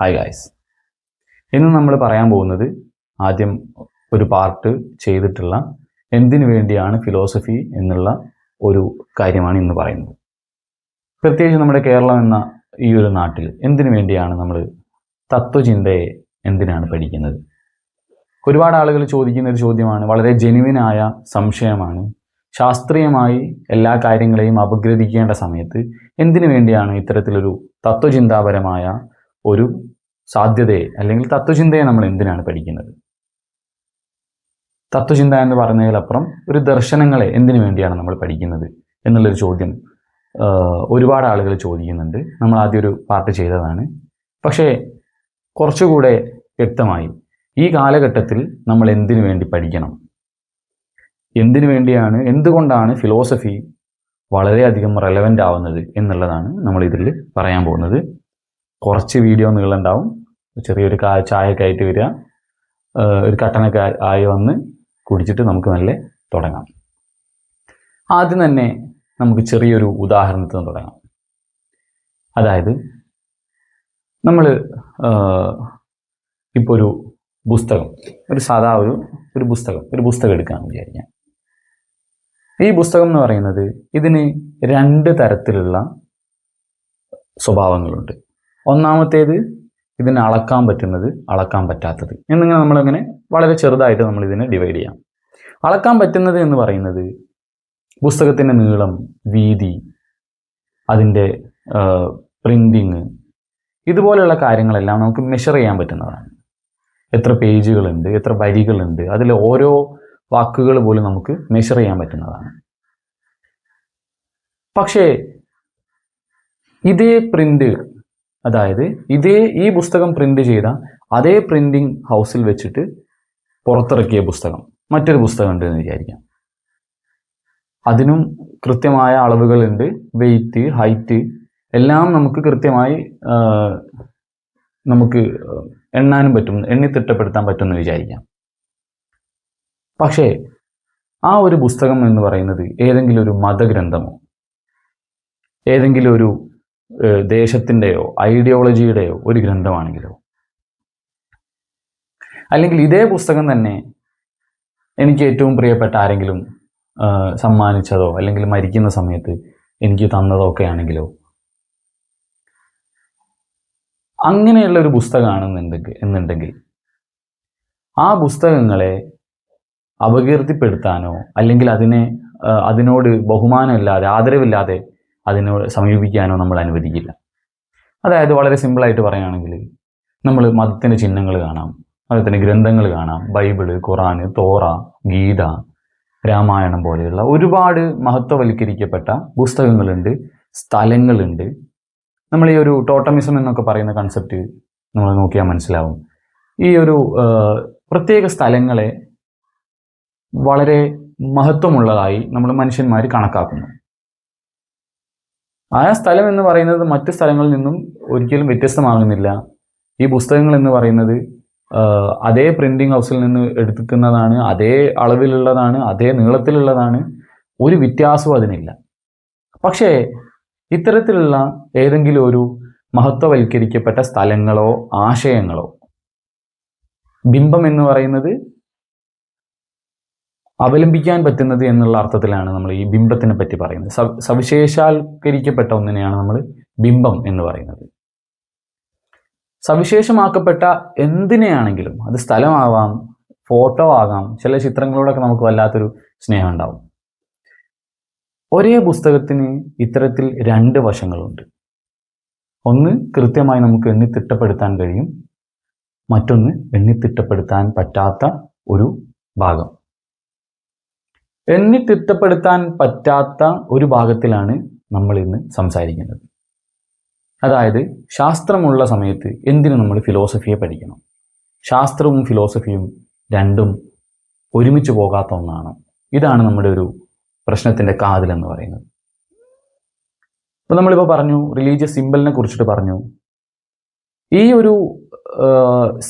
Hi guys, ഇന്ന് നമ്മൾ പറയാൻ പോകുന്നത് ആദ്യം ഒരു പാർട്ട് ചെയ്തിട്ടുള്ള എന്തിനു വേണ്ടിയാണ് ഫിലോസഫി എന്നുള്ള ഒരു കാര്യമാണ് ഇന്ന് പറയുന്നത്. പ്രത്യേകിച്ച് നമ്മുടെ കേരളം എന്ന ഈ ഒരു നാട്ടിൽ എന്തിനു വേണ്ടിയാണ് നമ്മൾ തത്വചിന്തയെ എന്തിനാണ് പഠിക്കുന്നത്? ഒരുപാട് ആളുകൾ ചോദിക്കുന്ന ഒരു ചോദ്യമാണ്, വളരെ ജെനുവിനായ സംശയമാണ്. ശാസ്ത്രീയമായി എല്ലാ കാര്യങ്ങളെയും അപഗ്രഥിക്കേണ്ട സമയത്ത് എന്തിനു വേണ്ടിയാണ് ഇത്തരത്തിലൊരു തത്വചിന്താപരമായ ഒരു സാധ്യതയെ അല്ലെങ്കിൽ തത്വചിന്തയെ നമ്മൾ എന്തിനാണ് പഠിക്കുന്നത്? തത്വചിന്ത എന്ന് പറഞ്ഞതിലപ്പുറം ഒരു ദർശനങ്ങളെ എന്തിനു വേണ്ടിയാണ് നമ്മൾ പഠിക്കുന്നത് എന്നുള്ളൊരു ചോദ്യം ഒരുപാട് ആളുകൾ ചോദിക്കുന്നുണ്ട്. നമ്മൾ ആദ്യം ഒരു പാർട്ട് ചെയ്തതാണ്. പക്ഷേ കുറച്ചുകൂടെ വ്യക്തമായി ഈ കാലഘട്ടത്തിൽ നമ്മൾ എന്തിനു വേണ്ടി പഠിക്കണം, എന്തിനു വേണ്ടിയാണ്, എന്തുകൊണ്ടാണ് ഫിലോസഫി വളരെയധികം റെലവൻ്റ് ആവുന്നത് എന്നുള്ളതാണ് നമ്മൾ ഇതിൽ പറയാൻ പോകുന്നത്. കുറച്ച് വീഡിയോ നീളുണ്ടാവും. ചെറിയൊരു ചായയൊക്കെ ആയിട്ട് വരിക, ഒരു കട്ടനൊക്കെ ആയി വന്ന് കുടിച്ചിട്ട് നമുക്ക് നല്ല തുടങ്ങാം. ആദ്യം തന്നെ നമുക്ക് ചെറിയൊരു ഉദാഹരണത്തിൽ നിന്ന് തുടങ്ങാം. അതായത് നമ്മൾ ഇപ്പോൾ ഒരു പുസ്തകം, ഒരു സാധാ ഒരു പുസ്തകം എടുക്കാമെന്ന് വിചാരിക്കാം. ഈ പുസ്തകം എന്ന് പറയുന്നത് ഇതിന് രണ്ട് തരത്തിലുള്ള സ്വഭാവങ്ങളുണ്ട്. ഒന്നാമത്തേത് ഇതിനെ അളക്കാൻ പറ്റുന്നത്, അളക്കാൻ പറ്റാത്തത് എന്നിങ്ങനെ നമ്മളിങ്ങനെ വളരെ ചെറുതായിട്ട് നമ്മൾ ഇതിനെ ഡിവൈഡ് ചെയ്യാം. അളക്കാൻ പറ്റുന്നത് എന്ന് പറയുന്നത് പുസ്തകത്തിൻ്റെ നീളം, വീതി, അതിൻ്റെ പ്രിൻറ്റിങ്, ഇതുപോലെയുള്ള കാര്യങ്ങളെല്ലാം നമുക്ക് മെഷർ ചെയ്യാൻ പറ്റുന്നതാണ്. എത്ര പേജുകളുണ്ട്, എത്ര വരികളുണ്ട്, അതിൽ ഓരോ വാക്കുകൾ പോലും നമുക്ക് മെഷർ ചെയ്യാൻ പറ്റുന്നതാണ്. പക്ഷേ ഇതേ പ്രിൻ്റ്, അതായത് ഈ പുസ്തകം പ്രിൻ്റ് ചെയ്ത അതേ പ്രിൻറ്റിങ് ഹൗസിൽ വെച്ചിട്ട് പുറത്തിറക്കിയ പുസ്തകം, മറ്റൊരു പുസ്തകം ഉണ്ട് എന്ന് വിചാരിക്കാം. അതിനും കൃത്യമായ അളവുകളുണ്ട്, വെയിറ്റ്, ഹൈറ്റ് എല്ലാം നമുക്ക് കൃത്യമായി നമുക്ക് എണ്ണാനും പറ്റും, എണ്ണി തിട്ടപ്പെടുത്താൻ പറ്റുമെന്ന് വിചാരിക്കാം. പക്ഷേ ആ ഒരു പുസ്തകം എന്ന് പറയുന്നത് ഏതെങ്കിലും ഒരു മതഗ്രന്ഥമോ ഏതെങ്കിലും ഒരു ദേശത്തിൻ്റെയോ ഐഡിയോളജിയുടെയോ ഒരു ഗ്രന്ഥമാണെങ്കിലോ, അല്ലെങ്കിൽ ഇതേ പുസ്തകം തന്നെ എനിക്ക് ഏറ്റവും പ്രിയപ്പെട്ട ആരെങ്കിലും സമ്മാനിച്ചതോ അല്ലെങ്കിൽ മരിക്കുന്ന സമയത്ത് എനിക്ക് തന്നതോ ഒക്കെ ആണെങ്കിലോ, അങ്ങനെയുള്ള ഒരു പുസ്തകമാണെന്നുണ്ടെങ്കിൽ ആ പുസ്തകങ്ങളെ അപകീർത്തിപ്പെടുത്താനോ അല്ലെങ്കിൽ അതിനോട് ബഹുമാനമില്ലാതെ, ആദരവില്ലാതെ അതിനോട് സമീപിക്കാനോ നമ്മൾ അനുവദിക്കില്ല. അതായത് വളരെ സിമ്പിളായിട്ട് പറയുകയാണെങ്കിൽ നമ്മൾ മതത്തിൻ്റെ ചിഹ്നങ്ങൾ കാണാം, മതത്തിൻ്റെ ഗ്രന്ഥങ്ങൾ കാണാം, ബൈബിള്, ഖുറാൻ, തോറ, ഗീത, രാമായണം പോലെയുള്ള ഒരുപാട് മഹത്വവൽക്കരിക്കപ്പെട്ട പുസ്തകങ്ങളുണ്ട്, സ്ഥലങ്ങളുണ്ട്. നമ്മൾ ഈ ഒരു ടോട്ടമിസം എന്നൊക്കെ പറയുന്ന കൺസെപ്റ്റ് നമ്മൾ നോക്കിയാൽ മനസ്സിലാവും. ഈ ഒരു പ്രത്യേക സ്ഥലങ്ങളെ വളരെ മഹത്വമുള്ളതായി നമ്മൾ മനുഷ്യന്മാർ കണക്കാക്കുന്നു. ആ സ്ഥലം എന്ന് പറയുന്നത് മറ്റ് സ്ഥലങ്ങളിൽ നിന്നും ഒരിക്കലും വ്യത്യസ്തമാകുന്നില്ല. ഈ പുസ്തകങ്ങൾ എന്ന് പറയുന്നത് അതേ പ്രിൻറ്റിങ് ഹൗസിൽ നിന്ന് എടുക്കുന്നതാണ്, അതേ അളവിലുള്ളതാണ്, അതേ നീളത്തിലുള്ളതാണ്, ഒരു വ്യത്യാസവും അതിനില്ല. പക്ഷേ ഇത്തരത്തിലുള്ള ഏതെങ്കിലും ഒരു മഹത്വവൽക്കരിക്കപ്പെട്ട സ്ഥലങ്ങളോ ആശയങ്ങളോ, ബിംബം എന്ന് പറയുന്നത് അവലംബിക്കാൻ പറ്റുന്നത് എന്നുള്ള അർത്ഥത്തിലാണ് നമ്മൾ ഈ ബിംബത്തിനെ പറ്റി പറയുന്നത്. സവിശേഷാൽക്കരിക്കപ്പെട്ട ഒന്നിനെയാണ് നമ്മൾ ബിംബം എന്ന് പറയുന്നത്. സവിശേഷമാക്കപ്പെട്ട എന്തിനെയാണെങ്കിലും, അത് സ്ഥലമാവാം, ഫോട്ടോ ആകാം, ചില ചിത്രങ്ങളോടൊക്കെ നമുക്ക് വല്ലാത്തൊരു സ്നേഹം ഉണ്ടാവും. ഒരേ പുസ്തകത്തിന് ഇത്തരത്തിൽ രണ്ട് വശങ്ങളുണ്ട്. ഒന്ന് കൃത്യമായി നമുക്ക് എണ്ണിത്തിട്ടപ്പെടുത്താൻ കഴിയും, മറ്റൊന്ന് എണ്ണിത്തിട്ടപ്പെടുത്താൻ പറ്റാത്ത ഒരു ഭാഗം. എണ്ണിത്തിട്ടപ്പെടുത്താൻ പറ്റാത്ത ഒരു ഭാഗത്തിലാണ് നമ്മൾ ഇന്ന് സംസാരിക്കുന്നത്. അതായത് ശാസ്ത്രമുള്ള സമയത്ത് എന്തിനു നമ്മൾ ഫിലോസഫിയെ പഠിക്കണം? ശാസ്ത്രവും ഫിലോസഫിയും രണ്ടും ഒരുമിച്ച് പോകാത്ത ഒന്നാണ്. ഇതാണ് നമ്മുടെ ഒരു പ്രശ്നത്തിൻ്റെ കാതലെന്ന് പറയുന്നത്. അപ്പോൾ നമ്മളിപ്പോൾ പറഞ്ഞു, റിലീജിയസ് സിംബലിനെ കുറിച്ചിട്ട് പറഞ്ഞു. ഈ ഒരു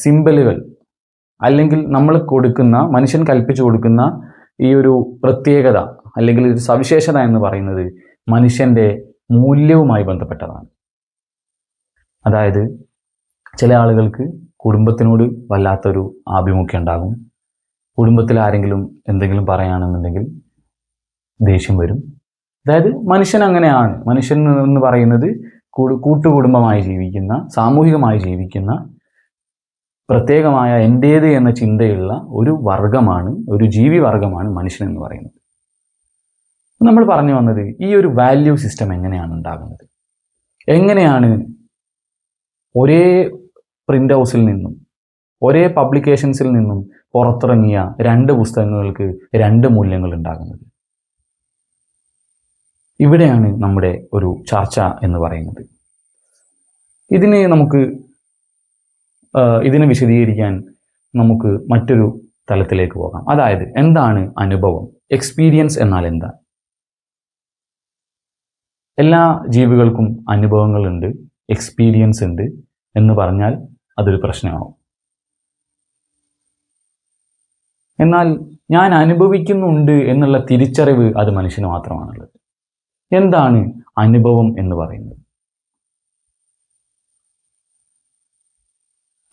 സിംബലുകൾ അല്ലെങ്കിൽ നമ്മൾ കൊടുക്കുന്ന, മനുഷ്യൻ കൽപ്പിച്ചു കൊടുക്കുന്ന ഈ ഒരു പ്രത്യേകത അല്ലെങ്കിൽ ഒരു സവിശേഷത എന്ന് പറയുന്നത് മനുഷ്യൻ്റെ മൂല്യവുമായി ബന്ധപ്പെട്ടതാണ്. അതായത് ചില ആളുകൾക്ക് കുടുംബത്തിനോട് വല്ലാത്തൊരു ആഭിമുഖ്യം ഉണ്ടാകും. കുടുംബത്തിൽ ആരെങ്കിലും എന്തെങ്കിലും പറയുകയാണെന്നുണ്ടെങ്കിൽ ദേഷ്യം വരും. അതായത് മനുഷ്യൻ അങ്ങനെയാണ്. മനുഷ്യൻ എന്ന് പറയുന്നത് കൂട്ടുകുടുംബമായി ജീവിക്കുന്ന, സാമൂഹികമായി ജീവിക്കുന്ന, പ്രത്യേകമായ എൻ്റേത് എന്ന ചിന്തയുള്ള ഒരു വർഗമാണ്, ഒരു ജീവി വർഗമാണ് മനുഷ്യൻ എന്ന് പറയുന്നത്. നമ്മൾ പറഞ്ഞു വന്നത് ഈ ഒരു വാല്യൂ സിസ്റ്റം എങ്ങനെയാണ് ഉണ്ടാകുന്നത്, എങ്ങനെയാണ് ഒരേ പ്രിൻ്റ് ഹൗസിൽ നിന്നും ഒരേ പബ്ലിക്കേഷൻസിൽ നിന്നും പുറത്തിറങ്ങിയ രണ്ട് പുസ്തകങ്ങൾക്ക് രണ്ട് മൂല്യങ്ങൾ ഉണ്ടാകുന്നത്. ഇവിടെയാണ് നമ്മുടെ ഒരു ചർച്ച എന്ന് പറയുന്നത്. ഇതിനെ വിശദീകരിക്കാൻ നമുക്ക് മറ്റൊരു തലത്തിലേക്ക് പോകാം. അതായത് എന്താണ് അനുഭവം? എക്സ്പീരിയൻസ് എന്നാൽ എന്താ? എല്ലാ ജീവികൾക്കും അനുഭവങ്ങളുണ്ട്, എക്സ്പീരിയൻസ് ഉണ്ട് എന്ന് പറഞ്ഞാൽ അതൊരു പ്രശ്നമാവും. എന്നാൽ ഞാൻ അനുഭവിക്കുന്നുണ്ട് എന്നുള്ള തിരിച്ചറിവ് അത് മനുഷ്യന് മാത്രമാണുള്ളത്. എന്താണ് അനുഭവം എന്ന് പറയുന്നത്?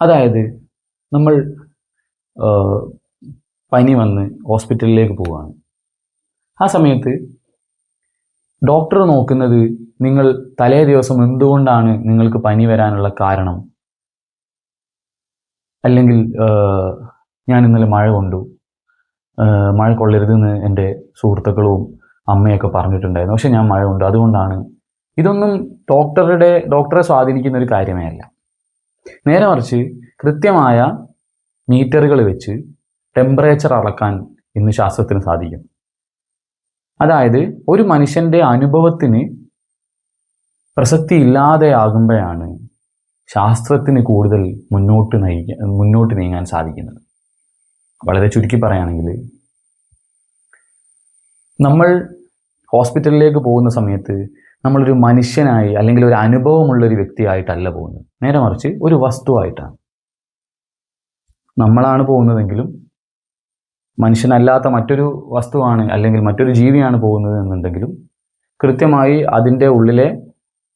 അതായത് നമ്മൾ പനി വന്ന് ഹോസ്പിറ്റലിലേക്ക് പോവുകയാണ്. ആ സമയത്ത് ഡോക്ടർ നോക്കുന്നത് നിങ്ങൾ തലേ ദിവസം എന്തുകൊണ്ടാണ് നിങ്ങൾക്ക് പനി വരാനുള്ള കാരണം, അല്ലെങ്കിൽ ഞാൻ ഇന്നലെ മഴ കൊണ്ടു, മഴ കൊള്ളരുതെന്ന് എൻ്റെ സുഹൃത്തുക്കളും അമ്മയൊക്കെ പറഞ്ഞിട്ടുണ്ടായിരുന്നു, പക്ഷെ ഞാൻ മഴ കൊണ്ടു, അതുകൊണ്ടാണ്. ഇതൊന്നും ഡോക്ടറെ സ്വാധീനിക്കുന്ന ഒരു കാര്യമേ അല്ല. നേരെ മറിച്ച് കൃത്യമായ മീറ്ററുകൾ വെച്ച് ടെമ്പറേച്ചർ അളക്കാൻ ഇന്ന് ശാസ്ത്രത്തിന് സാധിക്കും. അതായത് ഒരു മനുഷ്യൻ്റെ അനുഭവത്തിന് പ്രസക്തി ഇല്ലാതെയാകുമ്പോഴാണ് ശാസ്ത്രത്തിന് കൂടുതൽ മുന്നോട്ട് നീങ്ങാൻ സാധിക്കുന്നത്. വളരെ ചുരുക്കി പറയുകയാണെങ്കിൽ, നമ്മൾ ഹോസ്പിറ്റലിലേക്ക് പോകുന്ന സമയത്ത് നമ്മളൊരു മനുഷ്യനായി അല്ലെങ്കിൽ ഒരു അനുഭവമുള്ളൊരു വ്യക്തിയായിട്ടല്ല പോകുന്നത്. നേരെ മറിച്ച് ഒരു വസ്തുവായിട്ടാണ് നമ്മളാണ് പോകുന്നതെങ്കിലും മനുഷ്യനല്ലാത്ത മറ്റൊരു വസ്തുവാണ് അല്ലെങ്കിൽ മറ്റൊരു ജീവിയാണ് പോകുന്നത് എന്നുണ്ടെങ്കിലും കൃത്യമായി അതിൻ്റെ ഉള്ളിലെ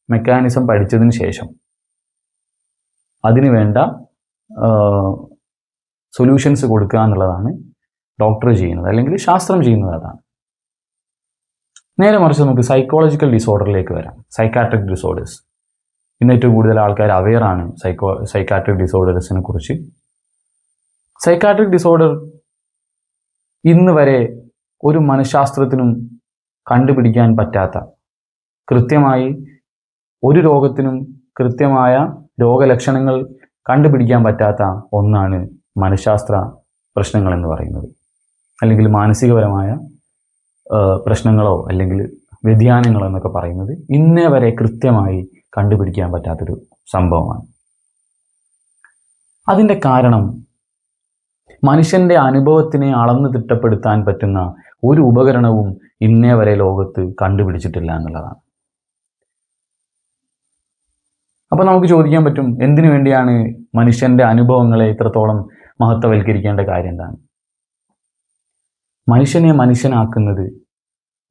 മെക്കാനിസം പഠിച്ചതിന് ശേഷം അതിന് വേണ്ട സൊല്യൂഷൻസ് കൊടുക്കുക എന്നുള്ളതാണ് ഡോക്ടർ ചെയ്യുന്നത്, അല്ലെങ്കിൽ ശാസ്ത്രം ചെയ്യുന്നത് അതാണ്. നേരെ മറിച്ച് നമുക്ക് സൈക്കോളജിക്കൽ ഡിസോർഡറിലേക്ക് വരാം. Psychiatric disorders. ഇന്ന് ഏറ്റവും കൂടുതൽ ആൾക്കാർ അവെയറാണ് സൈക്കാട്രിക് ഡിസോർഡേഴ്സിനെ കുറിച്ച്. സൈക്കാട്രിക് ഡിസോർഡർ ഇന്ന് വരെ ഒരു മനഃശാസ്ത്രത്തിനും കണ്ടുപിടിക്കാൻ പറ്റാത്ത, കൃത്യമായി ഒരു രോഗത്തിനും കൃത്യമായ രോഗലക്ഷണങ്ങൾ കണ്ടുപിടിക്കാൻ പറ്റാത്ത ഒന്നാണ് മനഃശാസ്ത്ര പ്രശ്നങ്ങൾ എന്ന് പറയുന്നത്, അല്ലെങ്കിൽ മാനസികപരമായ പ്രശ്നങ്ങളോ അല്ലെങ്കിൽ വ്യതിയാനങ്ങളോ എന്നൊക്കെ പറയുന്നത് ഇന്നേ വരെ കൃത്യമായി കണ്ടുപിടിക്കാൻ പറ്റാത്തൊരു സംഭവമാണ്. അതിൻ്റെ കാരണം മനുഷ്യൻ്റെ അനുഭവത്തിനെ അളന്ന് തിട്ടപ്പെടുത്താൻ പറ്റുന്ന ഒരു ഉപകരണവും ഇന്നേ വരെ ലോകത്ത് കണ്ടുപിടിച്ചിട്ടില്ല എന്നുള്ളതാണ്. അപ്പോൾ നമുക്ക് ചോദിക്കാൻ പറ്റും, എന്തിനു വേണ്ടിയാണ് മനുഷ്യൻ്റെ അനുഭവങ്ങളെ ഇത്രത്തോളം മഹത്വവൽക്കരിക്കേണ്ട കാര്യം എന്താണ്? മനുഷ്യനെ മനുഷ്യനാക്കുന്നത്,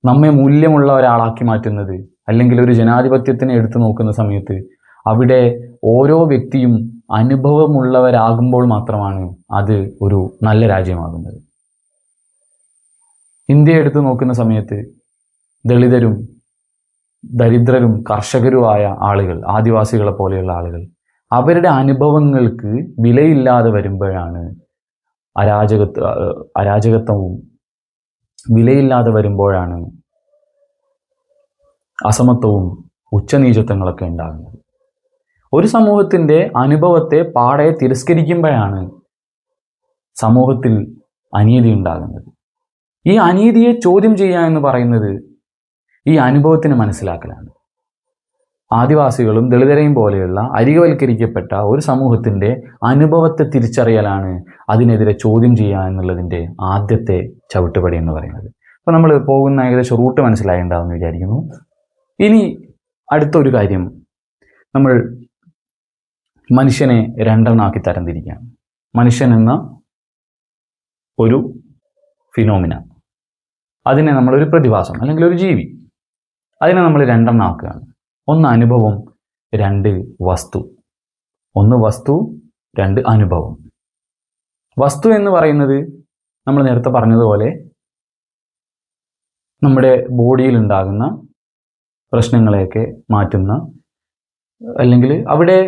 നമ്മെ മൂല്യമുള്ള ഒരാളാക്കി മാറ്റുന്നത്, അല്ലെങ്കിൽ ഒരു ജനാധിപത്യത്തിനെ എടുത്തു നോക്കുന്ന സമയത്ത് അവിടെ ഓരോ വ്യക്തിയും അനുഭവമുള്ളവരാകുമ്പോൾ മാത്രമാണ് അത് ഒരു നല്ല രാജ്യമാകുന്നത്. ഇന്ത്യ എടുത്തു നോക്കുന്ന സമയത്ത് ദളിതരും ദരിദ്രരും കർഷകരുമായ ആളുകൾ, ആദിവാസികളെ പോലെയുള്ള ആളുകൾ, അവരുടെ അനുഭവങ്ങൾക്ക് വിലയില്ലാതെ വരുമ്പോഴാണ് അരാജകത്വവും വിലയില്ലാതെ വരുമ്പോഴാണ് അസമത്വവും ഉച്ചനീചത്വങ്ങളൊക്കെ ഉണ്ടാകുന്നത്. ഒരു സമൂഹത്തിൻ്റെ അനുഭവത്തെ പാടെ തിരസ്കരിക്കുമ്പോഴാണ് സമൂഹത്തിൽ അനീതി ഉണ്ടാകുന്നത്. ഈ അനീതിയെ ചോദ്യം ചെയ്യുക എന്ന് പറയുന്നത് ഈ അനുഭവത്തിന് മനസ്സിലാക്കലാണ്. ആദിവാസികളും ദളിതരെയും പോലെയുള്ള അരികവൽക്കരിക്കപ്പെട്ട ഒരു സമൂഹത്തിൻ്റെ അനുഭവത്തെ തിരിച്ചറിയലാണ് അതിനെതിരെ ചോദ്യം ചെയ്യുക എന്നുള്ളതിൻ്റെ ആദ്യത്തെ ചവിട്ടുപടി എന്ന് പറയുന്നത്. അപ്പോൾ നമ്മൾ പോകുന്ന ഏകദേശം റൂട്ട് മനസ്സിലായിട്ടുണ്ടാവുമെന്ന് വിചാരിക്കുന്നു. ഇനി അടുത്തൊരു കാര്യം, നമ്മൾ മനുഷ്യനെ രണ്ടെണ്ണമാക്കി തരംതിരിക്കുകയാണ്. മനുഷ്യൻ എന്ന ഒരു ഫിനോമിന, അതിനെ നമ്മളൊരു പ്രതിഭാസം അല്ലെങ്കിൽ ഒരു ജീവി, അതിനെ നമ്മൾ രണ്ടെണ്ണമാക്കുകയാണ്. ഒന്ന് അനുഭവം, രണ്ട് വസ്തു. ഒന്ന് വസ്തു, രണ്ട് അനുഭവം. വസ്തു എന്ന് പറയുന്നത് നമ്മൾ നേരത്തെ പറഞ്ഞതുപോലെ നമ്മുടെ ബോഡിയിൽ ഉണ്ടാകുന്ന പ്രശ്നങ്ങളെയൊക്കെ മാറ്റുന്ന, അല്ലെങ്കിൽ അവിടെ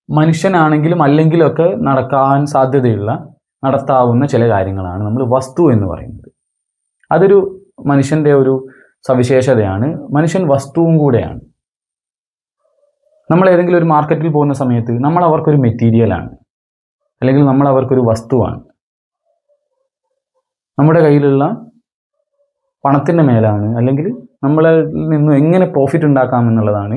മനുഷ്യനാണെങ്കിലും അല്ലെങ്കിലും ഒക്കെ നടക്കാൻ സാധ്യതയുള്ള, നടത്താവുന്ന ചില കാര്യങ്ങളാണ് നമ്മൾ വസ്തു എന്ന് പറയുന്നത്. അതൊരു മനുഷ്യൻ്റെ ഒരു സവിശേഷതയാണ്. മനുഷ്യൻ വസ്തുവും കൂടെയാണ്. നമ്മൾ ഏതെങ്കിലും ഒരു മാർക്കറ്റിൽ പോകുന്ന സമയത്ത് നമ്മൾ അവർക്കൊരു മെറ്റീരിയലാണ്, അല്ലെങ്കിൽ നമ്മൾ അവർക്കൊരു വസ്തുവാണ്. നമ്മുടെ കയ്യിലുള്ള പണത്തിൻ്റെ മേലാണ്, അല്ലെങ്കിൽ നമ്മളിൽ നിന്നും എങ്ങനെ പ്രോഫിറ്റ് ഉണ്ടാക്കാം എന്നുള്ളതാണ്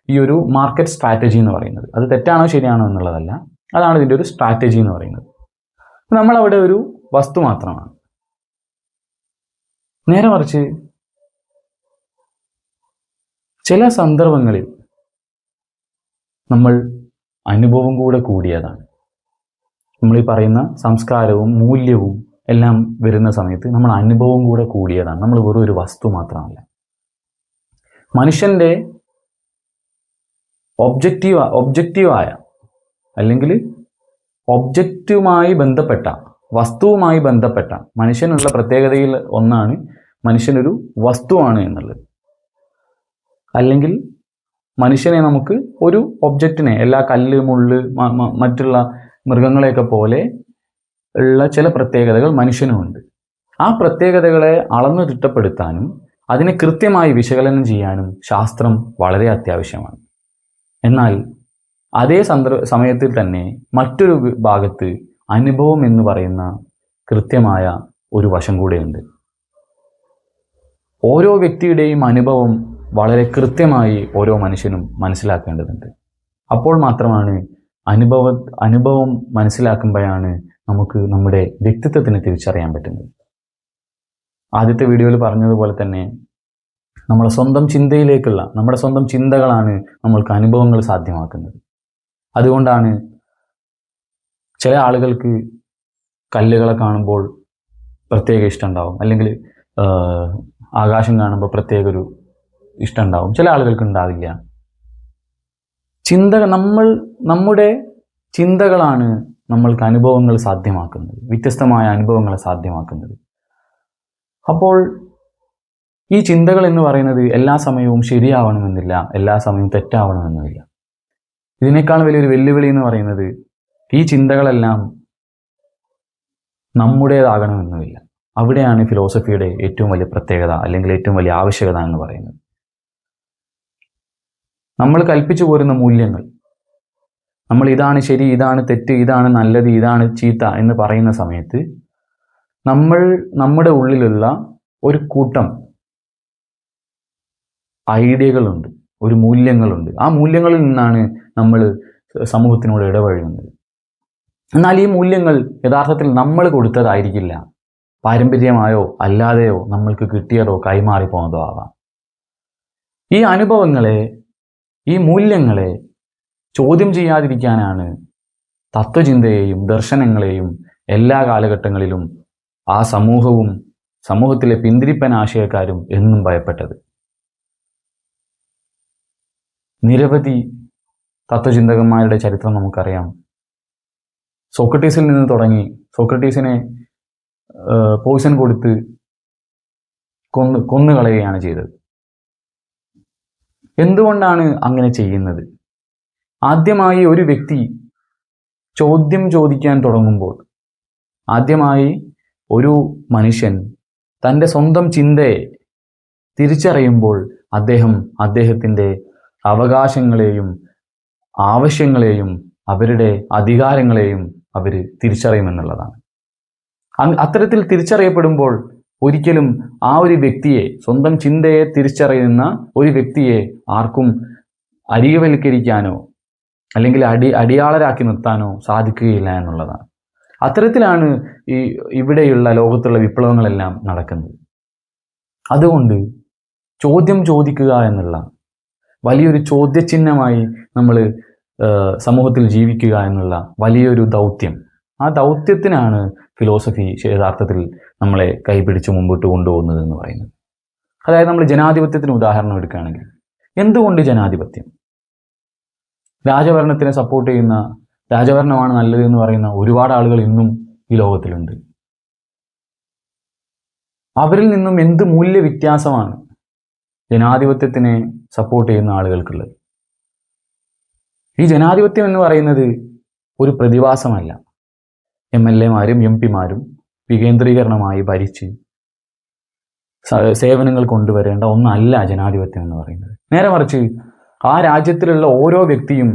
ഈ ഒരു മാർക്കറ്റ് സ്ട്രാറ്റജി എന്ന് പറയുന്നത്. അത് തെറ്റാണോ ശരിയാണോ എന്നുള്ളതല്ല, അതാണ് ഇതിൻ്റെ ഒരു സ്ട്രാറ്റജി എന്ന് പറയുന്നത്. നമ്മളവിടെ ഒരു വസ്തു മാത്രമാണ്. നേരെ മറിച്ച് ചില സന്ദർഭങ്ങളിൽ നമ്മൾ അനുഭവം കൂടെ കൂടിയതാണ്. നമ്മൾ ഈ പറയുന്ന സംസ്കാരവും മൂല്യവും എല്ലാം വരുന്ന സമയത്ത് നമ്മൾ അനുഭവം കൂടെ കൂടിയതാണ്. നമ്മൾ വെറും ഒരു വസ്തു മാത്രമല്ല. മനുഷ്യൻ്റെ ഒബ്ജക്റ്റീവായ അല്ലെങ്കിൽ ഒബ്ജക്റ്റുമായി ബന്ധപ്പെട്ട, വസ്തുവുമായി ബന്ധപ്പെട്ട മനുഷ്യനുള്ള പ്രത്യേകതയിൽ ഒന്നാണ് മനുഷ്യനൊരു വസ്തുവാണ് എന്നുള്ളത്. അല്ലെങ്കിൽ മനുഷ്യനെ നമുക്ക് ഒരു ഒബ്ജക്റ്റിനെ, എല്ലാ കല്ല്, മുള്ള്, മറ്റുള്ള മൃഗങ്ങളെയൊക്കെ പോലെ ഉള്ള ചില പ്രത്യേകതകൾ മനുഷ്യനുമുണ്ട്. ആ പ്രത്യേകതകളെ അളന്നു തിട്ടപ്പെടുത്താനും അതിനെ കൃത്യമായി വിശകലനം ചെയ്യാനും ശാസ്ത്രം വളരെ അത്യാവശ്യമാണ്. എന്നാൽ അതേ സമയത്തിൽ തന്നെ മറ്റൊരു ഭാഗത്ത് അനുഭവം എന്ന് പറയുന്ന കൃത്യമായ ഒരു വശം കൂടെയുണ്ട്. ഓരോ വ്യക്തിയുടെയും അനുഭവം വളരെ കൃത്യമായി ഓരോ മനുഷ്യനും മനസ്സിലാക്കേണ്ടതുണ്ട്. അപ്പോൾ മാത്രമാണ് അനുഭവം മനസ്സിലാക്കുമ്പോഴാണ് നമുക്ക് നമ്മുടെ വ്യക്തിത്വത്തിന് തിരിച്ചറിയാൻ പറ്റുന്നത്. ആദ്യത്തെ വീഡിയോയിൽ പറഞ്ഞതുപോലെ തന്നെ നമ്മുടെ സ്വന്തം ചിന്തയിലേക്കുള്ള, നമ്മുടെ സ്വന്തം ചിന്തകളാണ് നമ്മൾക്ക് അനുഭവങ്ങൾ സാധ്യമാക്കുന്നത്. അതുകൊണ്ടാണ് ചില ആളുകൾക്ക് കല്ലുകളെ കാണുമ്പോൾ പ്രത്യേക ഇഷ്ടമുണ്ടാവും, അല്ലെങ്കിൽ ആകാശം കാണുമ്പോൾ പ്രത്യേക ഒരു ഇഷ്ടമുണ്ടാവും. ചില ആളുകൾക്ക് ഉണ്ടാവില്ല. നമ്മുടെ ചിന്തകളാണ് നമ്മൾക്ക് അനുഭവങ്ങൾ സാധ്യമാക്കുന്നത്, വ്യത്യസ്തമായ അനുഭവങ്ങളെ സാധ്യമാക്കുന്നത്. അപ്പോൾ ഈ ചിന്തകൾ എന്ന് പറയുന്നത് എല്ലാ സമയവും ശരിയാവണമെന്നില്ല, എല്ലാ സമയവും തെറ്റാവണമെന്നുമില്ല. ഇതിനേക്കാൾ വലിയൊരു വെല്ലുവിളി എന്ന് പറയുന്നത് ഈ ചിന്തകളെല്ലാം നമ്മുടേതാകണമെന്നുമില്ല. അവിടെയാണ് ഫിലോസഫിയുടെ ഏറ്റവും വലിയ പ്രത്യേകത, അല്ലെങ്കിൽ ഏറ്റവും വലിയ ആവശ്യകത എന്ന് പറയുന്നത്. നമ്മൾ കൽപ്പിച്ചു പോരുന്ന മൂല്യങ്ങൾ, നമ്മൾ ഇതാണ് ശരി, ഇതാണ് തെറ്റ്, ഇതാണ് നല്ലത്, ഇതാണ് ചീത്ത എന്ന് പറയുന്ന സമയത്ത് നമ്മുടെ ഉള്ളിലുള്ള ഒരു കൂട്ടം ഐഡിയകളുണ്ട്, ഒരു മൂല്യങ്ങളുണ്ട്. ആ മൂല്യങ്ങളിൽ നിന്നാണ് നമ്മൾ സമൂഹത്തിനോട് ഇടപഴകുന്നത്. എന്നാൽ ഈ മൂല്യങ്ങൾ യഥാർത്ഥത്തിൽ നമ്മൾ കൊടുത്തതായിരിക്കില്ല. പാരമ്പര്യമായോ അല്ലാതെയോ നമ്മൾക്ക് കിട്ടിയതോ കൈമാറി പോകുന്നതോ ആവാം. ഈ അനുഭവങ്ങളെ, ഈ മൂല്യങ്ങളെ ചോദ്യം ചെയ്യാതിരിക്കാനാണ് തത്വചിന്തയെയും ദർശനങ്ങളെയും എല്ലാ കാലഘട്ടങ്ങളിലും ആ സമൂഹത്തിലെ പിന്തിരിപ്പൻ ആശയക്കാരും എന്നും ഭയപ്പെട്ടത്. നിരവധി തത്വചിന്തകന്മാരുടെ ചരിത്രം നമുക്കറിയാം. സോക്രട്ടീസിൽ നിന്ന് തുടങ്ങി, സോക്രട്ടീസിനെ പോയിസൺ കൊടുത്ത് കൊന്നുകളയുകയാണ് ചെയ്തത്. എന്തുകൊണ്ടാണ് അങ്ങനെ ചെയ്യുന്നത്? ആദ്യമായി ഒരു വ്യക്തി ചോദ്യം ചോദിക്കാൻ തുടങ്ങുമ്പോൾ, ആദ്യമായി ഒരു മനുഷ്യൻ തൻ്റെ സ്വന്തം ചിന്തയെ തിരിച്ചറിയുമ്പോൾ അദ്ദേഹത്തിൻ്റെ അവകാശങ്ങളെയും ആവശ്യങ്ങളെയും അവരുടെ അധികാരങ്ങളെയും അവർ തിരിച്ചറിയുമെന്നുള്ളതാണ്. അത്തരത്തിൽ തിരിച്ചറിയപ്പെടുമ്പോൾ ഒരിക്കലും ആ ഒരു വ്യക്തിയെ, സ്വന്തം ചിന്തയെ തിരിച്ചറിയുന്ന ഒരു വ്യക്തിയെ ആർക്കും അരികവൽക്കരിക്കാനോ അല്ലെങ്കിൽ അടിയാളരാക്കി നിർത്താനോ സാധിക്കുകയില്ല എന്നുള്ളതാണ്. അത്തരത്തിലാണ് ഇവിടെയുള്ള ലോകത്തുള്ള വിപ്ലവങ്ങളെല്ലാം നടക്കുന്നത്. അതുകൊണ്ട് ചോദ്യം ചോദിക്കുക എന്നുള്ള വലിയൊരു ചോദ്യചിഹ്നമായി നമ്മൾ സമൂഹത്തിൽ ജീവിക്കുക എന്നുള്ള വലിയൊരു ദൗത്യം, ആ ദൗത്യത്തിനാണ് ഫിലോസഫി യഥാർത്ഥത്തിൽ നമ്മളെ കൈപിടിച്ച് മുമ്പോട്ട് കൊണ്ടുപോകുന്നത് എന്ന് പറയുന്നത്. അതായത് നമ്മൾ ജനാധിപത്യത്തിന് ഉദാഹരണം എടുക്കുകയാണെങ്കിൽ, എന്തുകൊണ്ട് ജനാധിപത്യം? രാജഭരണത്തിനെ സപ്പോർട്ട് ചെയ്യുന്ന രാജഭരണമാണ് നല്ലത് എന്ന് പറയുന്ന ഒരുപാട് ആളുകൾ ഇന്നും ഈ ലോകത്തിലുണ്ട്. അവരിൽ നിന്നും എന്ത് മൂല്യവ്യത്യാസമാണ് ജനാധിപത്യത്തിനെ സപ്പോർട്ട് ചെയ്യുന്ന ആളുകൾക്കുള്ളത്? ഈ ജനാധിപത്യം എന്ന് പറയുന്നത് ഒരു പ്രതിഭാസമല്ല. MLA-മാരും MP-മാരും വികേന്ദ്രീകരണമായി ഭരിച്ച് സേവനങ്ങൾ കൊണ്ടുവരേണ്ട ഒന്നല്ല ജനാധിപത്യം എന്ന് പറയുന്നത്. നേരെ മറിച്ച് ആ രാജ്യത്തിലുള്ള ഓരോ വ്യക്തിയും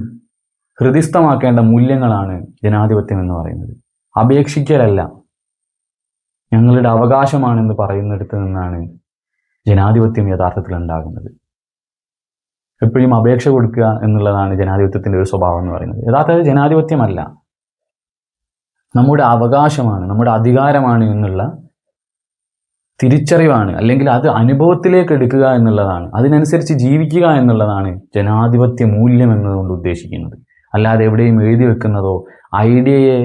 ഹൃദിസ്ഥമാക്കേണ്ട മൂല്യങ്ങളാണ് ജനാധിപത്യം എന്ന് പറയുന്നത്. അപേക്ഷിക്കലല്ല, ഞങ്ങളുടെ അവകാശമാണെന്ന് പറയുന്നിടത്ത് നിന്നാണ് ജനാധിപത്യം യഥാർത്ഥത്തിൽ ഉണ്ടാകുന്നത്. എപ്പോഴും അപേക്ഷ കൊടുക്കുക എന്നുള്ളതാണ് ജനാധിപത്യത്തിൻ്റെ ഒരു സ്വഭാവം എന്ന് പറയുന്നത്. യഥാർത്ഥത്തിൽ ജനാധിപത്യമല്ല, നമ്മുടെ അവകാശമാണ്, നമ്മുടെ അധികാരമാണ് എന്നുള്ള തിരിച്ചറിവാണ്, അല്ലെങ്കിൽ അത് അനുഭവത്തിലേക്ക് എടുക്കുക എന്നുള്ളതാണ്, അതിനനുസരിച്ച് ജീവിക്കുക എന്നുള്ളതാണ് ജനാധിപത്യ മൂല്യം എന്നതുകൊണ്ട് ഉദ്ദേശിക്കുന്നത്. അല്ലാതെ എവിടെയും എഴുതി വെക്കുന്നതോ ഐഡിയയെ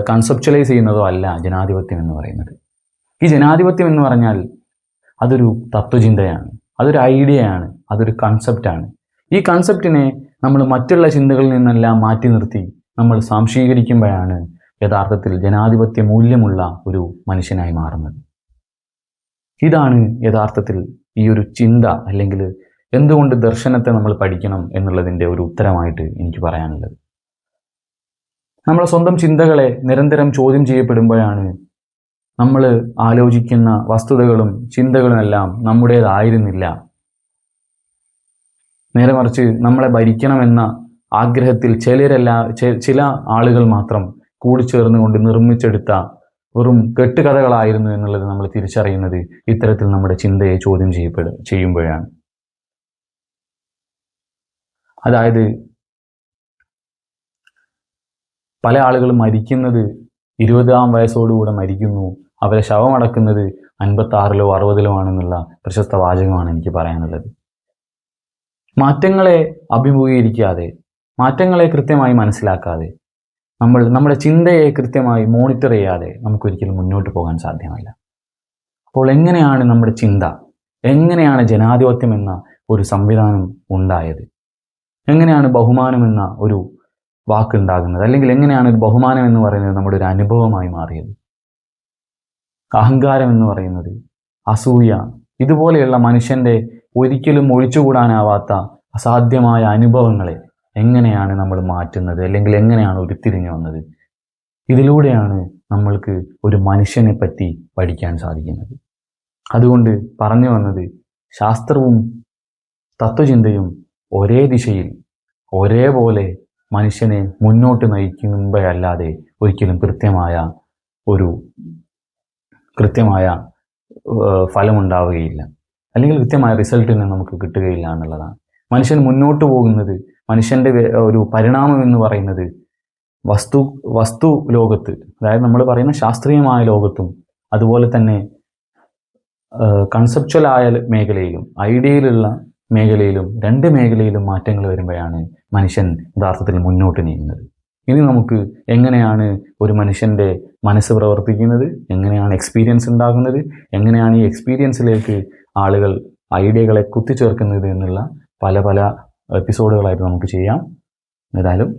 കൺസെപ്ച്വലൈസ് ചെയ്യുന്നതോ അല്ല ജനാധിപത്യം എന്ന് പറയുന്നത്. ഈ ജനാധിപത്യം എന്ന് പറഞ്ഞാൽ അതൊരു തത്വചിന്തയാണ്, അതൊരു ഐഡിയയാണ്, അതൊരു കൺസെപ്റ്റാണ്. ഈ കൺസെപ്റ്റിനെ നമ്മൾ മറ്റുള്ള ചിന്തകളിൽ നിന്നെല്ലാം മാറ്റി നിർത്തി നമ്മൾ സാംശീകരിക്കുമ്പോഴാണ് യഥാർത്ഥത്തിൽ ജനാധിപത്യ മൂല്യമുള്ള ഒരു മനുഷ്യനായി മാറുന്നത്. ഇതാണ് യഥാർത്ഥത്തിൽ ഈ ഒരു ചിന്ത, അല്ലെങ്കിൽ എന്തുകൊണ്ട് ദർശനത്തെ നമ്മൾ പഠിക്കണം എന്നുള്ളതിൻ്റെ ഒരു ഉത്തരമായിട്ട് എനിക്ക് പറയാനുള്ളത്. നമ്മളെ സ്വന്തം ചിന്തകളെ നിരന്തരം ചോദ്യം ചെയ്യപ്പെടുമ്പോഴാണ് നമ്മൾ ആലോചിക്കുന്ന വസ്തുതകളും ചിന്തകളും എല്ലാം നമ്മുടേതായിരുന്നില്ല, നേരെ മറിച്ച് നമ്മളെ ഭരിക്കണമെന്ന ആഗ്രഹത്തിൽ ചില ആളുകൾ മാത്രം കൂടിച്ചേർന്നുകൊണ്ട് നിർമ്മിച്ചെടുത്ത വെറും കെട്ടുകഥകളായിരുന്നു എന്നുള്ളത് നമ്മൾ തിരിച്ചറിയുന്നത് ഇത്തരത്തിൽ നമ്മുടെ ചിന്തയെ ചോദ്യം ചെയ്യുമ്പോഴാണ്. അതായത് പല ആളുകളും മരിക്കുന്നത് 20-ആം വയസ്സോടുകൂടെ മരിക്കുന്നു, അവരെ ശവമടക്കുന്നത് 56-ലോ 60-ലോ ആണെന്നുള്ള പ്രശസ്ത വാചകമാണ് എനിക്ക് പറയാനുള്ളത്. മാറ്റങ്ങളെ അഭിമുഖീകരിക്കാതെ, മാറ്റങ്ങളെ കൃത്യമായി മനസ്സിലാക്കാതെ, നമ്മുടെ ചിന്തയെ കൃത്യമായി മോണിറ്റർ ചെയ്യാതെ നമുക്കൊരിക്കലും മുന്നോട്ട് പോകാൻ സാധ്യമല്ല. അപ്പോൾ എങ്ങനെയാണ് നമ്മുടെ ചിന്ത, എങ്ങനെയാണ് ജനാധിപത്യം എന്ന ഒരു സംവിധാനം ഉണ്ടായത്, എങ്ങനെയാണ് ബഹുമാനം എന്ന ഒരു വാക്കുണ്ടാകുന്നത്, അല്ലെങ്കിൽ എങ്ങനെയാണ് ഒരു ബഹുമാനം എന്ന് പറയുന്നത് നമ്മുടെ ഒരു അനുഭവമായി മാറിയത്? അഹങ്കാരം എന്ന് പറയുന്നത്, അസൂയ, ഇതുപോലെയുള്ള മനുഷ്യൻ്റെ ഒരിക്കലും ഒഴിച്ചുകൂടാനാവാത്ത അസാധ്യമായ അനുഭവങ്ങളെ എങ്ങനെയാണ് നമ്മൾ മാറ്റുന്നത്, അല്ലെങ്കിൽ എങ്ങനെയാണ് ഉരുത്തിരിഞ്ഞു വന്നത്? ഇതിലൂടെയാണ് നമ്മൾക്ക് ഒരു മനുഷ്യനെ പറ്റി പഠിക്കാൻ സാധിക്കുന്നത്. അതുകൊണ്ട് പറഞ്ഞു വന്നത്, ശാസ്ത്രവും തത്വചിന്തയും ഒരേ ദിശയിൽ ഒരേപോലെ മനുഷ്യനെ മുന്നോട്ട് നയിക്കുമ്പോഴല്ലാതെ ഒരിക്കലും കൃത്യമായ ഫലമുണ്ടാവുകയില്ല, അല്ലെങ്കിൽ കൃത്യമായ റിസൾട്ടിന് നമുക്ക് കിട്ടുകയില്ല എന്നുള്ളതാണ്. മനുഷ്യൻ മുന്നോട്ട് പോകുന്നത്, മനുഷ്യൻ്റെ ഒരു പരിണാമം എന്ന് പറയുന്നത് വസ്തു ലോകത്ത്, അതായത് നമ്മൾ പറയുന്ന ശാസ്ത്രീയമായ ലോകത്തും അതുപോലെ തന്നെ കൺസെപ്ച്വലായ മേഖലയിലും ഐഡിയയിലുള്ള മേഖലയിലും, രണ്ട് മേഖലയിലും മാറ്റങ്ങൾ വരുമ്പോഴാണ് മനുഷ്യൻ യഥാർത്ഥത്തിൽ മുന്നോട്ട് നീങ്ങുന്നത്. ഇനി നമുക്ക് എങ്ങനെയാണ് ഒരു മനുഷ്യൻ്റെ മനസ്സ് പ്രവർത്തിക്കുന്നത്, എങ്ങനെയാണ് എക്സ്പീരിയൻസ് ഉണ്ടാകുന്നത്, എങ്ങനെയാണ് ഈ എക്സ്പീരിയൻസിലേക്ക് ആളുകൾ ഐഡിയകളെ കുത്തിച്ചേർക്കുന്നത് എന്നുള്ള പല എപ്പിസോഡുകളായിട്ട് നമുക്ക് ചെയ്യാം. ഏതായാലും